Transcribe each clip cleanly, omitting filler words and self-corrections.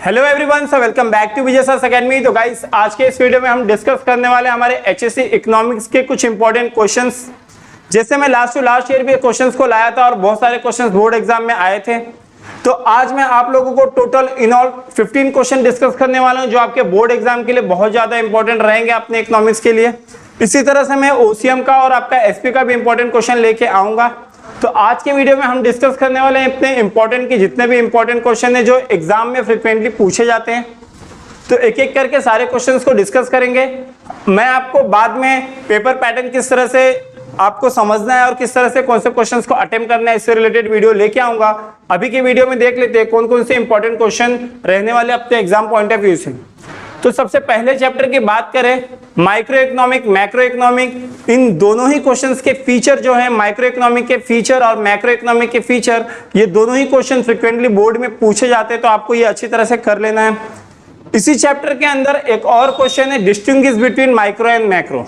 Hello everyone, so welcome back to Vijay sir academy. तो guys, आज के इस वीडियो में हम डिस्कस करने वाले हैं हमारे एचएससी इकोनॉमिक्स के कुछ इंपॉर्टेंट क्वेश्चंस। जैसे मैं लास्ट ईयर भी क्वेश्चंस को लाया था और बहुत सारे क्वेश्चंस बोर्ड एग्जाम में आए थे, तो आज मैं आप लोगों को total in all 15 question discuss करने वाला हूं जो आपके बोर्ड एग्जाम के लिए बहुत ज्यादा इंपॉर्टेंट रहेंगे अपने इकोनॉमिक्स के लिए। इसी तरह से मैं ओसीएम का और आपका एसपी का भी इंपॉर्टेंट क्वेश्चन लेके आऊंगा। तो आज के वीडियो में हम डिस्कस करने वाले हैं इतने इंपॉर्टेंट की जितने भी इंपॉर्टेंट क्वेश्चन है जो एग्जाम में फ्रिक्वेंटली पूछे जाते हैं। तो एक एक करके सारे क्वेश्चंस को डिस्कस करेंगे। मैं आपको बाद में पेपर पैटर्न किस तरह से आपको समझना है और किस तरह से कौन से क्वेश्चंस को अटेम्प्ट करना है इससे रिलेटेड वीडियो लेके आऊंगा। अभी के वीडियो में देख लेते हैं कौन कौन से इंपॉर्टेंट क्वेश्चन रहने वाले अपने एग्जाम पॉइंट ऑफ व्यू से। तो सबसे पहले चैप्टर की बात करें, माइक्रो इकोनॉमिक, मैक्रो इकोनॉमिक, इन दोनों ही क्वेश्चंस के फीचर जो है, माइक्रो इकोनॉमिक के फीचर और मैक्रो इकोनॉमिक के फीचर, ये दोनों ही क्वेश्चन फ्रिक्वेंटली बोर्ड में पूछे जाते हैं, तो आपको ये अच्छी तरह से कर लेना है। इसी चैप्टर के अंदर एक और क्वेश्चन है, distinguish between micro and macro.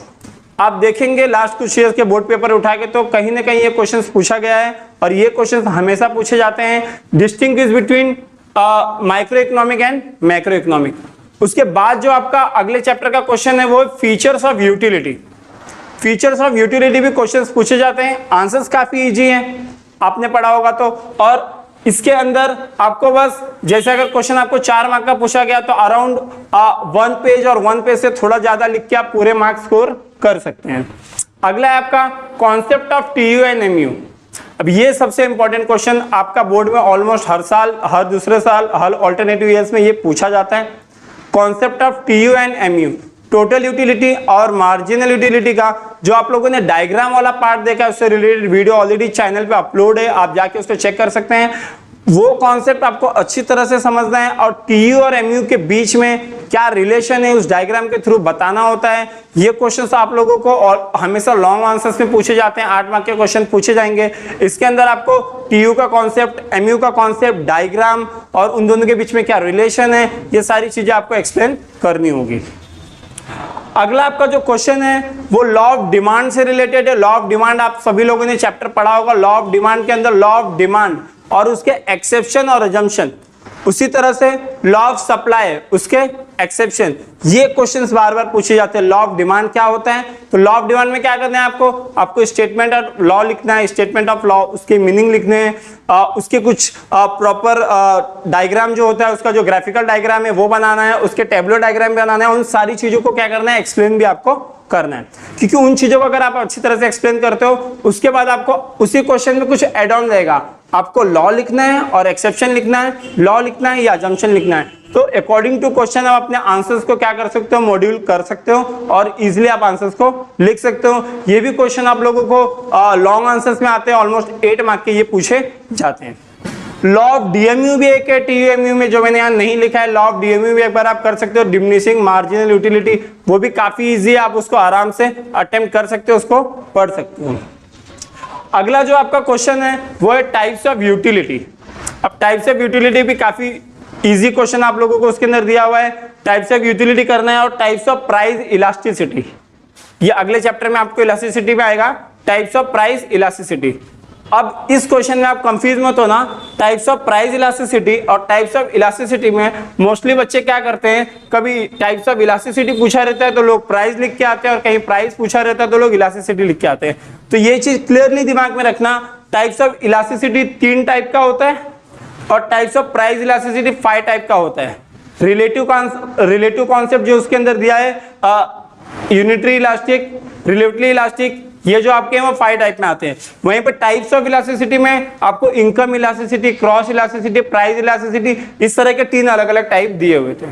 आप देखेंगे लास्ट कुछ ईयर के बोर्ड पेपर उठा के तो कहीं ना कहीं ये क्वेश्चन पूछा गया है और ये क्वेश्चन हमेशा पूछे जाते हैं, distinguish between micro economic and macro economic. उसके बाद जो आपका अगले चैप्टर का क्वेश्चन है वो features of utility. Features of utility भी क्वेश्चंस पूछे जाते हैं, आंसर्स काफी इजी हैं, आपने पढ़ा होगा तो। और इसके अंदर आपको बस जैसे अगर क्वेश्चन आपको 4 मार्क का पूछा गया तो अराउंड 1 पेज और 1 पेज से थोड़ा ज्यादा लिख के आप पूरे मार्क्स स्कोर कर सकते हैं। अगला है आपका concept of TU and MU. अब ये सबसे इंपॉर्टेंट क्वेश्चन आपका बोर्ड में ऑलमोस्ट हर साल, हर दूसरे साल, हर ऑल्टरनेटिव ईयर्स में ये पूछा जाता है। Concept of TU and MU, total utility और मार्जिनल यूटिलिटी का जो आप लोगों ने डायग्राम वाला पार्ट देखा है उससे रिलेटेड वीडियो ऑलरेडी चैनल पे अपलोड है, आप जाके उसको चेक कर सकते हैं। वो कॉन्सेप्ट आपको अच्छी तरह से समझना है और टीयू और एमयू के बीच में क्या रिलेशन है उस डायग्राम के थ्रू बताना होता है। ये क्वेश्चंस आप लोगों को और हमेशा लॉन्ग आंसर्स में पूछे जाते हैं, 8 मार्क के क्वेश्चन पूछे जाएंगे। इसके अंदर आपको टीयू का कॉन्सेप्ट, एमयू का कॉन्सेप्ट, डायग्राम और उन दोनों के बीच में क्या रिलेशन है, ये सारी चीजें आपको एक्सप्लेन करनी होगी। अगला आपका जो क्वेश्चन है वो लॉ ऑफ डिमांड से रिलेटेड है। लॉ ऑफ डिमांड आप सभी लोगों ने चैप्टर पढ़ा होगा। लॉ ऑफ डिमांड के अंदर लॉ ऑफ डिमांड और उसके एक्सेप्शन और अजम्पशन, उसी तरह से लॉ ऑफ सप्लाई, उसके एक्सेप्शन, ये क्वेश्चंस बार बार पूछे जाते हैं। लॉ ऑफ डिमांड क्या होता है, तो लॉ ऑफ डिमांड में क्या करना है आपको स्टेटमेंट ऑफ लॉ लिखना है, स्टेटमेंट ऑफ लॉ, उसके मीनिंग लिखने हैं, उसके कुछ प्रॉपर डायग्राम जो होता है उसका जो ग्राफिकल डायग्राम है वो बनाना है, उसके टेबलो डायग्राम बनाना है। उन सारी चीजों को क्या करना है, एक्सप्लेन भी आपको करना है, क्योंकि उन चीजों को अगर आप अच्छी तरह से एक्सप्लेन करते हो उसके बाद आपको उसी क्वेश्चन में कुछ एड ऑन रहेगा। आपको लॉ लिखना है और एक्सेप्शन लिखना है, लॉ लिखना है या अजम्पशन लिखना है। तो अकॉर्डिंग टू क्वेश्चन आप अपने आंसर्स को क्या कर सकते हो, मॉड्यूल कर सकते हो और इजीली आप आंसर्स को लिख सकते हो। ये भी क्वेश्चन आप लोगों को लॉन्ग आंसर्स में आते हैं, ऑलमोस्ट 8 मार्क के ये पूछे जाते हैं। लॉ ऑफ डीएमयू भी एक है, टीयूएमयू में जो मैंने यहाँ नहीं लिखा है, लॉ ऑफ डीएमयू भी एक बार आप कर सकते हो। डिमिनिशिंग मार्जिनल यूटिलिटी, वो भी काफी इजी है, आप उसको आराम से अटेम्प्ट कर सकते हो, उसको पढ़ सकते हो। अगला जो आपका क्वेश्चन है वो है टाइप्स ऑफ यूटिलिटी। अब टाइप्स ऑफ यूटिलिटी भी काफी इजी क्वेश्चन आप लोगों को उसके अंदर दिया हुआ है। टाइप्स ऑफ यूटिलिटी करना है और टाइप्स ऑफ प्राइस इलास्टिसिटी, ये अगले चैप्टर में आपको इलास्टिसिटी में आएगा, टाइप्स ऑफ प्राइस इलास्टिसिटी। अब इस क्वेश्चन में आप कंफ्यूज मत होना, टाइप्स ऑफ प्राइस इलास्टिसिटी और टाइप्स ऑफ इलास्टिसिटी में मोस्टली बच्चे क्या करते हैं, कभी टाइप्स ऑफ इलास्टिसिटी पूछा रहता है तो लोग प्राइस लिख के आते हैं और कहीं प्राइस पूछा रहता है तो लोग इलास्टिसिटी लिख के आते हैं। तो ये चीज क्लियरली दिमाग में रखना, टाइप्स ऑफ इलास्टिसिटी 3 टाइप का होता है और types of price elasticity 5 type का होता है। रिलेटिव कॉन्सेप्ट जो उसके अंदर दिया है, यूनिटरी इलास्टिक, रिलेटिवली इलास्टिक, ये जो आपके हैं वो 5 टाइप में आते हैं। वहीं पर टाइप्स ऑफ इलास्टिसिटी में आपको income elasticity, cross elasticity, price elasticity, इस तरह के 3 अलग अलग टाइप दिए हुए थे।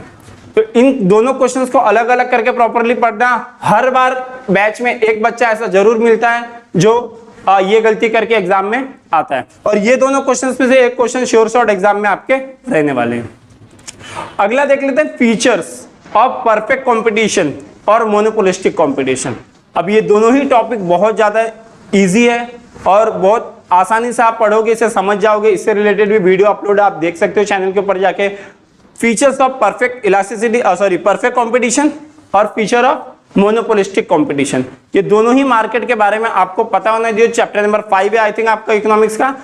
तो इन दोनों क्वेश्चंस को अलग अलग करके प्रॉपर्ली पढ़ना। हर बार बैच में एक बच्चा ऐसा जरूर मिलता है जो ये गलती करके एग्जाम में आता है, और ये दोनों क्वेश्चंस में से एक क्वेश्चन श्योर शॉर्ट एग्जाम में आपके रहने वाले हैं। अगला देख लेते हैं फीचर्स ऑफ परफेक्ट कंपटीशन और मोनोपोलिस्टिक कंपटीशन। अब ये दोनों ही टॉपिक बहुत ज्यादा इजी है और बहुत आसानी से आप पढ़ोगे, इसे समझ जाओगे। इससे रिलेटेड भी वीडियो अपलोड आप देख सकते हो चैनल के ऊपर जाके। Features of perfect elasticity, perfect competition और फीचर ऑफ मोनोपोलिस्टिक कंपटीशन, ये दोनों ही मार्केट के बारे में आपको पता होना चाहिए। चैप्टर नंबर 5 है आई थिंक आपका इकोनॉमिक्स का,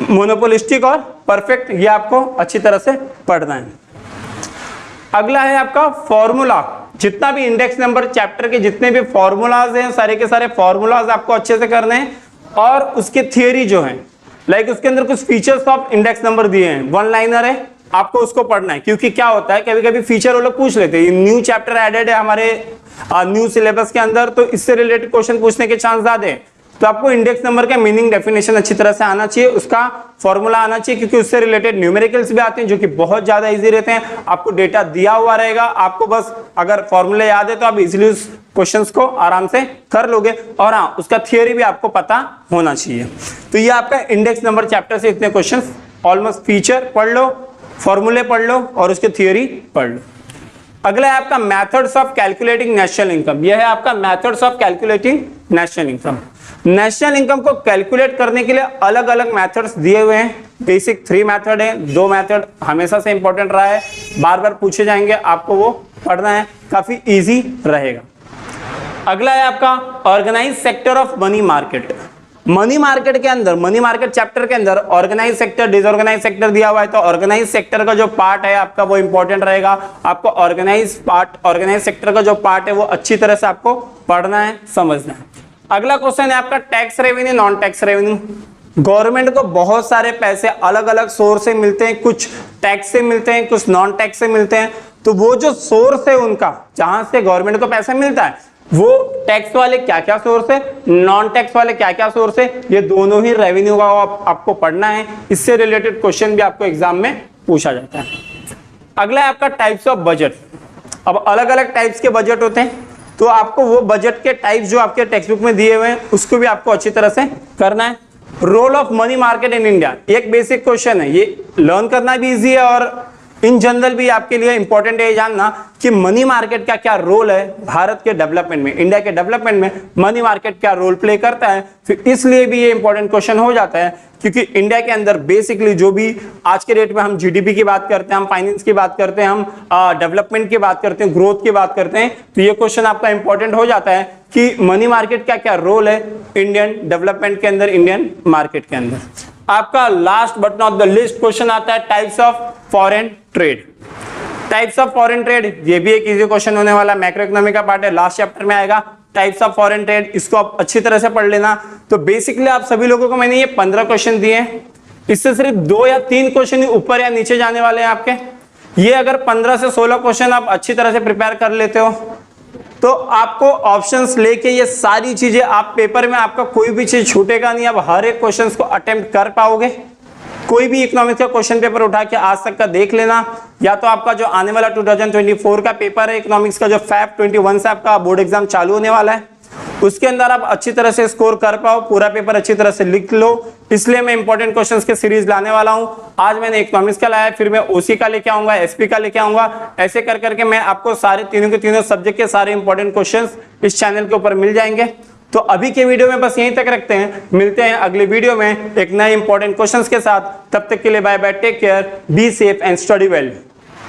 मोनोपोलिस्टिक और परफेक्ट, ये आपको अच्छी तरह से पढ़ना है। अगला है आपका फॉर्मूला। जितना भी इंडेक्स नंबर चैप्टर के जितने भी फॉर्मूलाज हैं, सारे के सारे फॉर्मूलाज आपको अच्छे से करने हैं, और उसके थियरी जो है, लाइक उसके अंदर कुछ फीचर्स ऑफ इंडेक्स नंबर दिए हैं, वन लाइनर है, आपको उसको पढ़ना है। क्योंकि क्या होता है, कभी कभी फीचर वो लोग पूछ लेते हैं, न्यू चैप्टर एडेड है हमारे न्यू सिलेबस के अंदर, तो इससे रिलेटेड क्वेश्चन पूछने के चांस ज्यादा है। तो आपको इंडेक्स नंबर का मीनिंग डेफिनेशन अच्छी तरह से आना चाहिए, उसका फॉर्मूला आना चाहिए, क्योंकि उससे रिलेटेड न्यूमेरिकल्स भी आते हैं जो कि बहुत ज्यादा इजी रहते हैं। आपको डेटा दिया हुआ रहेगा, आपको बस अगर फॉर्मूले याद है तो आप इजीली उस क्वेश्चंस को आराम से कर लोगे, और हाँ, उसका थियरी भी आपको पता होना चाहिए। तो ये आपका इंडेक्स नंबर चैप्टर से इतने क्वेश्चंस, ऑलमोस्ट फीचर पढ़ लो, फॉर्मूले पढ़ लो और उसके थियरी पढ़ लो। अगला है आपका methods of calculating national income. यह है आपका methods of calculating national income. National income को कैलकुलेट करने के लिए अलग अलग मेथड्स दिए हुए हैं। बेसिक 3 मेथड है, 2 मेथड हमेशा से इंपॉर्टेंट रहा है, बार बार पूछे जाएंगे, आपको वो पढ़ना है, काफी इजी रहेगा। अगला है आपका organise sector of money market. Money market के अंदर, मनी मार्केट चैप्टर के अंदर ऑर्गेनाइज सेक्टर, डिसऑर्गेनाइज सेक्टर दिया हुआ है, तो ऑर्गेनाइज सेक्टर का जो पार्ट है आपका वो इंपॉर्टेंट रहेगा। आपको ऑर्गेनाइज सेक्टर का जो पार्ट है वो अच्छी तरह से आपको पढ़ना है, समझना है। अगला क्वेश्चन है आपका tax revenue, non tax revenue. Government को बहुत सारे पैसे अलग अलग सोर्स से मिलते हैं, कुछ टैक्स से मिलते हैं, कुछ नॉन टैक्स से मिलते हैं। तो वो जो सोर्स है उनका, जहां से गवर्नमेंट को पैसा मिलता है, वो टैक्स वाले क्या क्या सोर्स है, नॉन टैक्स वाले क्या क्या सोर्स है, ये दोनों ही रेवेन्यू का आपको पढ़ना है। इससे रिलेटेड क्वेश्चन भी आपको एग्जाम में पूछा जाता है। अगला है आपका टाइप्स ऑफ बजट। अब अलग अलग टाइप्स के बजट होते हैं, तो आपको वो बजट के टाइप्स जो आपके टेक्स्ट बुक में दिए हुए हैं उसको भी आपको अच्छी तरह से करना है। Role of money market in India, एक बेसिक क्वेश्चन है, ये लर्न करना भी इजी है और इन जनरल भी आपके लिए इंपॉर्टेंट है जानना कि मनी मार्केट का क्या रोल है भारत के डेवलपमेंट में, इंडिया के डेवलपमेंट में मनी मार्केट क्या रोल प्ले करता है। फिर इसलिए भी ये इंपॉर्टेंट क्वेश्चन हो जाता है, क्योंकि इंडिया के अंदर बेसिकली जो भी आज के डेट में हम जीडीपी की बात करते हैं, हम फाइनेंस की बात करते हैं, हम डेवलपमेंट की बात करते हैं, ग्रोथ की बात करते हैं, तो ये क्वेश्चन आपका इंपॉर्टेंट हो जाता है कि मनी मार्केट का क्या रोल है इंडियन डेवलपमेंट के अंदर, इंडियन मार्केट के अंदर। आपका last but not the list question आता है types of foreign trade. Types of foreign trade, ये भी एक इजी क्वेश्चन होने वाला, मैक्रो इकोनॉमी का पार्ट है, लास्ट चैप्टर में आएगा। टाइप्स ऑफ फॉरेन ट्रेड, इसको आप अच्छी तरह से पढ़ लेना। तो बेसिकली आप सभी लोगों को मैंने ये 15 क्वेश्चन दिए हैं, इससे सिर्फ 2 या 3 क्वेश्चन ऊपर या नीचे जाने वाले हैं आपके। ये अगर 15 से 16 क्वेश्चन आप अच्छी तरह से प्रिपेयर कर लेते हो तो आपको ऑप्शंस लेके ये सारी चीजें आप पेपर में, आपका कोई भी चीज छूटेगा नहीं, आप हर एक क्वेश्चन को अटेम्प्ट कर पाओगे। कोई भी इकोनॉमिक्स का क्वेश्चन पेपर उठा के आज तक का देख लेना, या तो आपका जो आने वाला 2024 का पेपर है इकोनॉमिक्स का, जो फैब 21 से आपका बोर्ड एग्जाम चालू होने वाला है, उसके अंदर आप अच्छी तरह से स्कोर कर पाओ, पूरा पेपर अच्छी तरह से लिख लो। इसलिए मैं इंपॉर्टेंट क्वेश्चंस के सीरीज लाने वाला हूं। आज मैंने इकोनॉमिक्स का लाया, फिर मैं ओसी का लेके आऊंगा, एसपी का लेके आऊंगा। ऐसे कर करके मैं आपको सारे तीनों के तीनों सब्जेक्ट के सारे इंपॉर्टेंट क्वेश्चंस इस चैनल के ऊपर मिल जाएंगे। तो अभी के वीडियो में बस यहीं तक रखते हैं, मिलते हैं अगले वीडियो में एक नए इंपॉर्टेंट क्वेश्चंस के साथ। तब तक के लिए bye bye, take care, be safe and study well.